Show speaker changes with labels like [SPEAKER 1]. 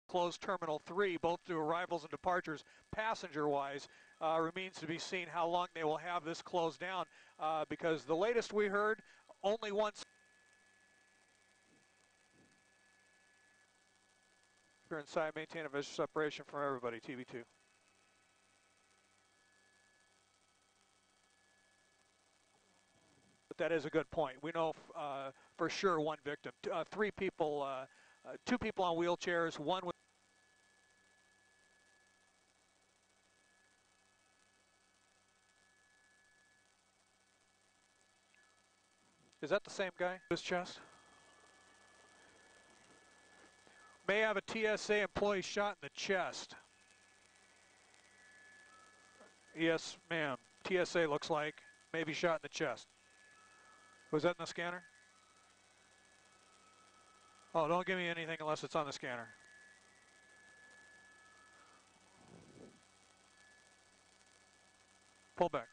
[SPEAKER 1] closed Terminal 3, both to arrivals and departures, passenger-wise. Remains to be seen how long they will have this closed down, because the latest we heard, only once. If you're inside, maintain a visual separation from everybody, TV2. But that is a good point. We know for sure one victim. 3 people, 2 people on wheelchairs, 1 with. Is that the same guy? His chest? May have a TSA employee shot in the chest. Yes, ma'am. TSA looks like. Maybe shot in the chest. Was that in the scanner? Oh, don't give me anything unless it's on the scanner. Pull back.